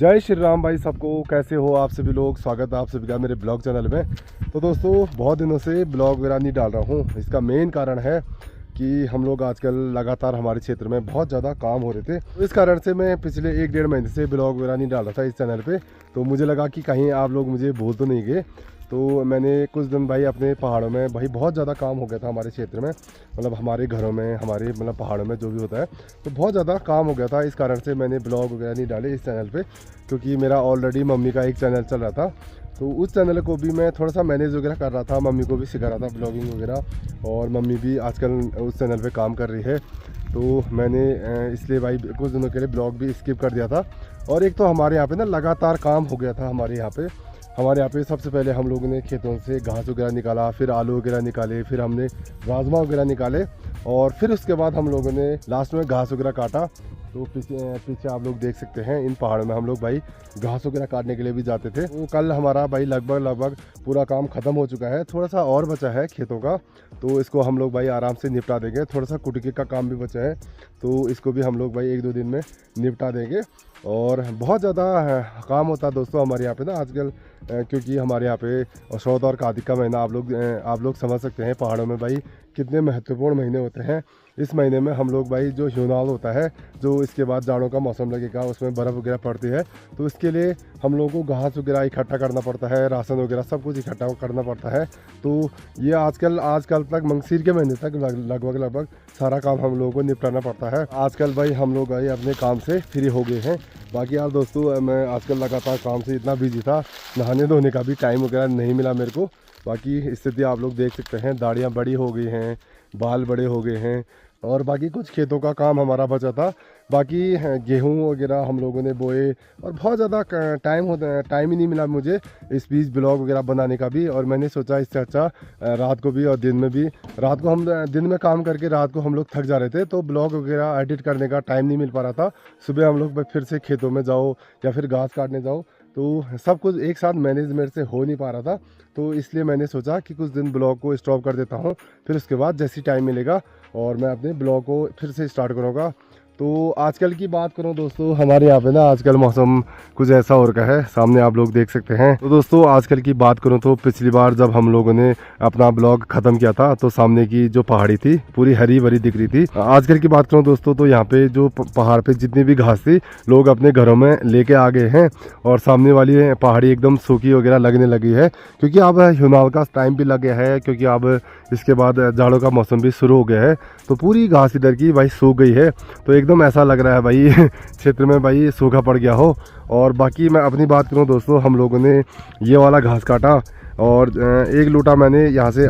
जय श्री राम भाई सबको। कैसे हो आप सभी लोग? स्वागत है आप सभी का मेरे ब्लॉग चैनल में। तो दोस्तों बहुत दिनों से ब्लॉग वगैरह नहीं डाल रहा हूँ। इसका मेन कारण है कि हम लोग आजकल लगातार हमारे क्षेत्र में बहुत ज़्यादा काम हो रहे थे, तो इस कारण से मैं पिछले 1-1.5 महीने से ब्लॉग वगैरह नहीं डाल रहा था इस चैनल पे। तो मुझे लगा कि कहीं आप लोग मुझे भूल तो नहीं गए। तो मैंने कुछ दिन भाई अपने पहाड़ों में भाई बहुत ज़्यादा काम हो गया था हमारे क्षेत्र में, मतलब हमारे घरों में, हमारे मतलब पहाड़ों में जो भी होता है, तो बहुत ज़्यादा काम हो गया था। इस कारण से मैंने ब्लॉग वगैरह नहीं डाले इस चैनल पे, क्योंकि मेरा ऑलरेडी मम्मी का एक चैनल चल रहा था। तो उस चैनल को भी मैं थोड़ा सा मैनेज वगैरह कर रहा था, मम्मी को भी सिखा रहा था ब्लॉगिंग वगैरह, और मम्मी भी आजकल उस चैनल पे काम कर रही है। तो मैंने इसलिए भाई कुछ दिनों के लिए ब्लॉग भी स्किप कर दिया था। और एक तो हमारे यहाँ पे ना लगातार काम हो गया था। हमारे यहाँ पे सबसे पहले हम लोगों ने खेतों से घास वगैरह निकाला, फिर आलू वगैरह निकाले, फिर हमने राजमा वगैरह निकाले, और फिर उसके बाद हम लोगों ने लास्ट में घास वगैरह काटा। तो पीछे आप लोग देख सकते हैं इन पहाड़ों में हम लोग भाई घास वगैरह काटने के लिए भी जाते थे। तो कल हमारा भाई लगभग पूरा काम ख़त्म हो चुका है। थोड़ा सा और बचा है खेतों का, तो इसको हम लोग भाई आराम से निपटा देंगे। थोड़ा सा कुटकी का काम भी बचा है, तो इसको भी हम लोग भाई 1-2 दिन में निपटा देंगे। और बहुत ज़्यादा काम होता है दोस्तों हमारे यहाँ पे ना आजकल, क्योंकि हमारे यहाँ पे शौद और कार्तिक का महीना आप लोग समझ सकते हैं पहाड़ों में भाई कितने महत्वपूर्ण महीने होते हैं। इस महीने में हम लोग भाई जो ह्यूनाल होता है, जो इसके बाद जाड़ों का मौसम लगेगा, उसमें बर्फ़ वगैरह पड़ती है, तो इसके लिए हम लोगों को घास वगैरह इकट्ठा करना पड़ता है, राशन वगैरह सब कुछ इकट्ठा करना पड़ता है। तो ये आजकल तक मंगसीर के महीने तक लगभग सारा काम हम लोगों को निपटाना पड़ता है। आजकल भाई हम लोग भाई अपने काम से फ्री हो गए हैं। बाकी यार दोस्तों मैं आजकल लगातार काम से इतना बिजी था, नहाने धोने का भी टाइम वगैरह नहीं मिला मेरे को। बाकी स्थिति आप लोग देख सकते हैं, दाढ़ियाँ बड़ी हो गई हैं, बाल बड़े हो गए हैं, और बाकी कुछ खेतों का काम हमारा बचा था। बाकी गेहूं वगैरह हम लोगों ने बोए, और बहुत ज़्यादा टाइम ही नहीं मिला मुझे इस बीच ब्लॉग वगैरह बनाने का भी। और मैंने सोचा इससे अच्छा रात को भी और दिन में भी, रात को हम दिन में काम करके रात को हम लोग थक जा रहे थे, तो ब्लॉग वगैरह एडिट करने का टाइम नहीं मिल पा रहा था। सुबह हम लोग फिर से खेतों में जाओ या फिर घास काटने जाओ, तो सब कुछ एक साथ मैनेज मेरे से हो नहीं पा रहा था। तो इसलिए मैंने सोचा कि कुछ दिन ब्लॉग को स्टॉप कर देता हूँ, फिर उसके बाद जैसी टाइम मिलेगा और मैं अपने ब्लॉग को फिर से स्टार्ट करूँगा। तो आजकल की बात करूं दोस्तों, हमारे यहाँ पे ना आजकल मौसम कुछ ऐसा हो रखा है, सामने आप लोग देख सकते हैं। तो दोस्तों आजकल की बात करूं तो पिछली बार जब हम लोगों ने अपना ब्लॉग ख़त्म किया था, तो सामने की जो पहाड़ी थी पूरी हरी भरी दिख रही थी। आजकल की बात करूं दोस्तों, तो यहाँ पे जो पहाड़ पे जितनी भी घास थी लोग अपने घरों में लेके आ गए हैं, और सामने वाली पहाड़ी एकदम सूखी वगैरह लगने लगी है, क्योंकि अब ह्यूनाल का टाइम भी लग गया है, क्योंकि अब इसके बाद जाड़ों का मौसम भी शुरू हो गया है। तो पूरी घास इधर की भाई सूख गई है, तो एकदम ऐसा लग रहा है भाई क्षेत्र में भाई सूखा पड़ गया हो। और बाकी मैं अपनी बात करूं दोस्तों, हम लोगों ने ये वाला घास काटा, और 1 लोटा मैंने यहाँ से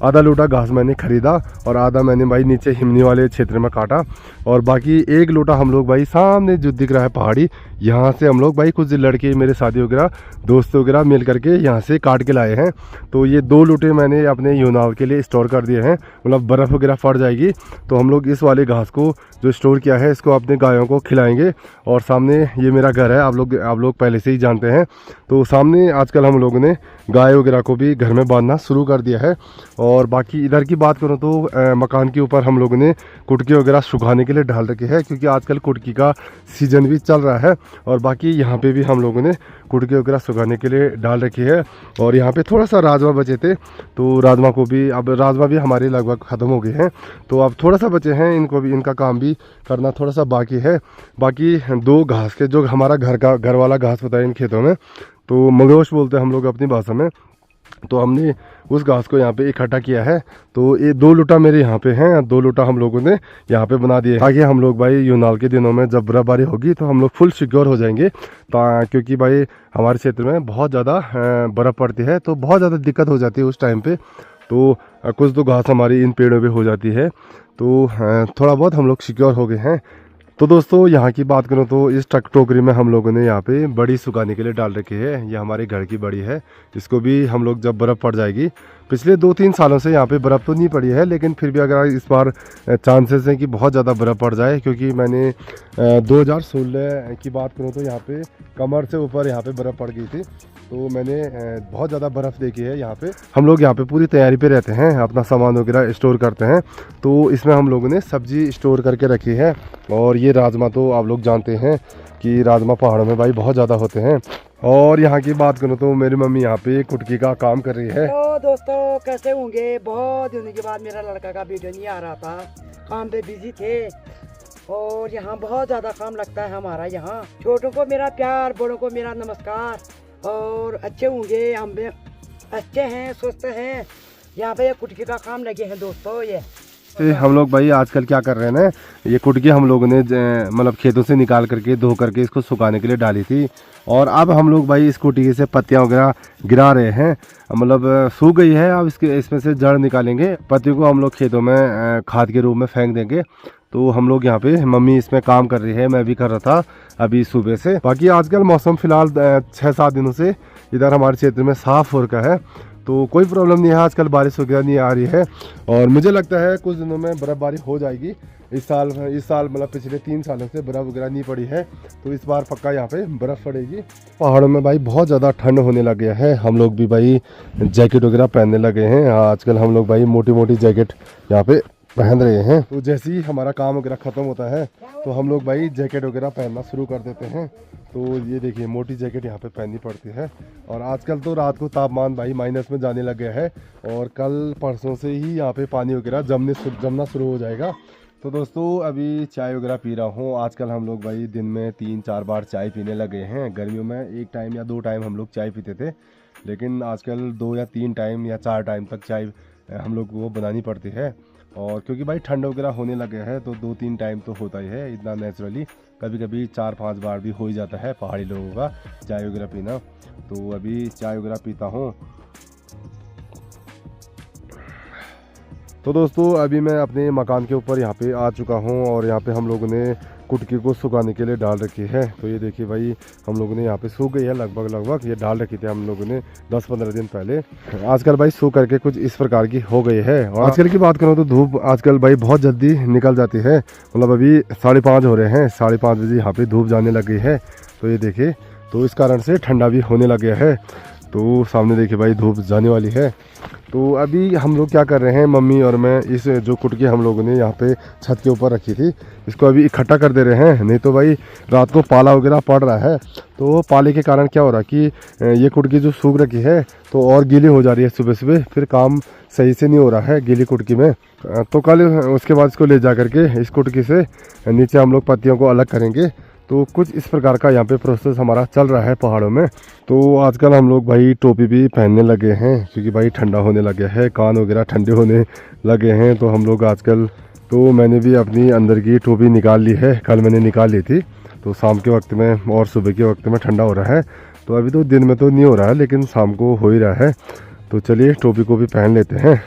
आधा लोटा घास मैंने ख़रीदा, और आधा मैंने भाई नीचे हिमनी वाले क्षेत्र में काटा। और बाकी 1 लोटा हम लोग भाई सामने जो दिख रहा है पहाड़ी, यहाँ से हम लोग भाई कुछ लड़के मेरे साथी वगैरह दोस्त वगैरह मिल करके यहाँ से काट के लाए हैं। तो ये 2 लोटे मैंने अपने ह्यूनाल के लिए स्टोर कर दिए हैं, मतलब बर्फ़ वगैरह फट जाएगी तो हम लोग इस वाले घास को जो स्टोर किया है इसको अपने गायों को खिलाएंगे। और सामने ये मेरा घर है, आप लोग पहले से ही जानते हैं। तो सामने आजकल हम लोगों ने गाय वगैरह को भी घर में बांधना शुरू कर दिया है। और बाकी इधर की बात करूँ तो मकान के ऊपर हम लोगों ने कुटकी वगैरह सुखाने के लिए डाल रखे हैं, क्योंकि आजकल कुटकी का सीज़न भी चल रहा है। और बाकी यहाँ पे भी हम लोगों ने कुटकी वगैरह सुखाने के लिए डाल रखी है। और यहाँ पे थोड़ा सा राजमा बचे थे, तो राजमा भी हमारे लगभग ख़त्म हो गए हैं, तो अब थोड़ा सा बचे हैं, इनका काम भी करना थोड़ा सा बाकी है। बाकी 2 घास के जो हमारा घर वाला घास होता है इन खेतों में, तो मगरोश बोलते हैं हम लोग अपनी भाषा में, तो हमने उस घास को यहाँ पे इकट्ठा किया है। तो ये 2 लोटा मेरे यहाँ पे हैं, 2 लोटा हम लोगों ने यहाँ पे बना दिए, ताकि हम लोग भाई ह्यूनाल के दिनों में जब बर्फबारी होगी तो हम लोग फुल सिक्योर हो जाएंगे। क्योंकि भाई हमारे क्षेत्र में बहुत ज़्यादा बर्फ़ पड़ती है, तो बहुत ज़्यादा दिक्कत हो जाती है उस टाइम पे। तो कुछ तो घास हमारी इन पेड़ों पे हो जाती है, तो थोड़ा बहुत हम लोग सिक्योर हो गए हैं। तो दोस्तों यहाँ की बात करूँ तो इस टोकरी में हम लोगों ने यहाँ पे बड़ी सुखाने के लिए डाल रखी है। ये हमारे घर की बड़ी है, इसको भी हम लोग जब बर्फ़ पड़ जाएगी, पिछले 2-3 सालों से यहाँ पे बर्फ़ तो नहीं पड़ी है, लेकिन फिर भी अगर इस बार चांसेस हैं कि बहुत ज़्यादा बर्फ़ पड़ जाए, क्योंकि मैंने 2016 की बात करूँ तो यहाँ पे कमर से ऊपर यहाँ पे बर्फ़ पड़ गई थी। तो मैंने बहुत ज़्यादा बर्फ़ देखी है यहाँ पे। हम लोग यहाँ पे पूरी तैयारी पे रहते हैं, अपना सामान वगैरह स्टोर करते हैं। तो इसमें हम लोगों ने सब्ज़ी स्टोर करके रखी है, और ये राजमा तो आप लोग जानते हैं कि राजमा पहाड़ों में भाई बहुत ज़्यादा होते हैं। और यहाँ की बात करूँ तो मेरी मम्मी यहाँ पे कुटकी का काम कर रही है। तो दोस्तों कैसे होंगे, बहुत दिनों के बाद मेरा लड़का का वीडियो नहीं आ रहा था, काम पे बिजी थे और यहाँ बहुत ज़्यादा काम लगता है हमारा। यहाँ छोटों को मेरा प्यार, बड़ों को मेरा नमस्कार। और अच्छे होंगे, हम भी अच्छे हैं, स्वस्थ हैं। यहाँ पे कुटकी का काम लगे हैं दोस्तों। ये हम लोग भाई आजकल क्या कर रहे हैं ना, ये कुटकी हम लोगों ने मतलब खेतों से निकाल करके धो करके इसको सुखाने के लिए डाली थी। और अब हम लोग भाई इस कुटकी से पत्तियां वगैरह गिरा रहे हैं, मतलब सूख गई है। अब इसमें से जड़ निकालेंगे, पत्तियों को हम लोग खेतों में खाद के रूप में फेंक देंगे। तो हम लोग यहाँ पे, मम्मी इसमें काम कर रही है, मैं भी कर रहा था अभी सुबह से। बाकी आजकल मौसम फिलहाल 6-7 दिनों से इधर हमारे क्षेत्र में साफ़ हो रखा है, तो कोई प्रॉब्लम नहीं है। आजकल बारिश वगैरह नहीं आ रही है और मुझे लगता है कुछ दिनों में बर्फ़बारी हो जाएगी। इस साल मतलब पिछले 3 सालों से बर्फ़ वगैरह नहीं पड़ी है, तो इस बार पक्का यहाँ पे बर्फ़ पड़ेगी। पहाड़ों में भाई बहुत ज़्यादा ठंड होने लग गया है, हम लोग भी भाई जैकेट वगैरह पहनने लगे हैं। आजकल हम लोग भाई मोटी मोटी जैकेट यहाँ पे पहन रहे हैं। तो जैसे ही हमारा काम वगैरह ख़त्म होता है तो हम लोग भाई जैकेट वगैरह पहनना शुरू कर देते हैं। तो ये देखिए मोटी जैकेट यहाँ पे पहननी पड़ती है। और आजकल तो रात को तापमान भाई माइनस में जाने लग गया है और कल परसों से ही यहाँ पे पानी वगैरह जमना शुरू हो जाएगा। तो दोस्तों अभी चाय वगैरह पी रहा हूँ। आजकल हम लोग भाई दिन में 3-4 बार चाय पीने लगे हैं। गर्मियों में 1 टाइम या 2 टाइम हम लोग चाय पीते थे, लेकिन आजकल 2 या 3 टाइम या 4 टाइम तक चाय हम लोग को बनानी पड़ती है। और क्योंकि भाई ठंड वगैरह होने लगे हैं तो 2-3 टाइम तो होता ही है इतना नेचुरली। कभी कभी 4-5 बार भी हो ही जाता है पहाड़ी लोगों का चाय वगैरह पीना। तो अभी चाय वगैरह पीता हूँ। तो दोस्तों अभी मैं अपने मकान के ऊपर यहाँ पे आ चुका हूँ और यहाँ पे हम लोगों ने कुटकी को सुखाने के लिए डाल रखी है। तो ये देखिए भाई हम लोगों ने यहाँ पे सूख गई है लगभग ये डाल रखी थी हम लोगों ने 10-15 दिन पहले। आजकल भाई सूख करके कुछ इस प्रकार की हो गई है। और आजकल की बात करूँ तो धूप आजकल भाई बहुत जल्दी निकल जाती है, मतलब अभी 5:30 हो रहे हैं, 5:30 बजे यहाँ पे धूप जाने लग गई है। तो ये देखिए, तो इस कारण से ठंडा भी होने लग गया है। तो सामने देखिए भाई धूप जाने वाली है। तो अभी हम लोग क्या कर रहे हैं, मम्मी और मैं, इस जो कुटकी हम लोगों ने यहाँ पे छत के ऊपर रखी थी इसको अभी इकट्ठा कर दे रहे हैं। नहीं तो भाई रात को पाला वगैरह पड़ रहा है, तो पाले के कारण क्या हो रहा है कि ये कुटकी जो सूख रखी है तो और गीली हो जा रही है सुबह सुबह, फिर काम सही से नहीं हो रहा है गीली कुटकी में। तो कल उसके बाद इसको ले जा करके इस कुटकी से नीचे हम लोग पत्तियों को अलग करेंगे। तो कुछ इस प्रकार का यहाँ पे प्रोसेस हमारा चल रहा है पहाड़ों में। तो आजकल हम लोग भाई टोपी भी पहनने लगे हैं क्योंकि भाई ठंडा होने लगे है, कान वगैरह ठंडे होने लगे हैं। तो हम लोग आजकल, तो मैंने भी अपनी अंदर की टोपी निकाल ली है, कल मैंने निकाल ली थी। तो शाम के वक्त में और सुबह के वक्त में ठंडा हो रहा है। तो अभी तो दिन में तो नहीं हो रहा है लेकिन शाम को हो ही रहा है। तो चलिए टोपी को भी पहन लेते हैं।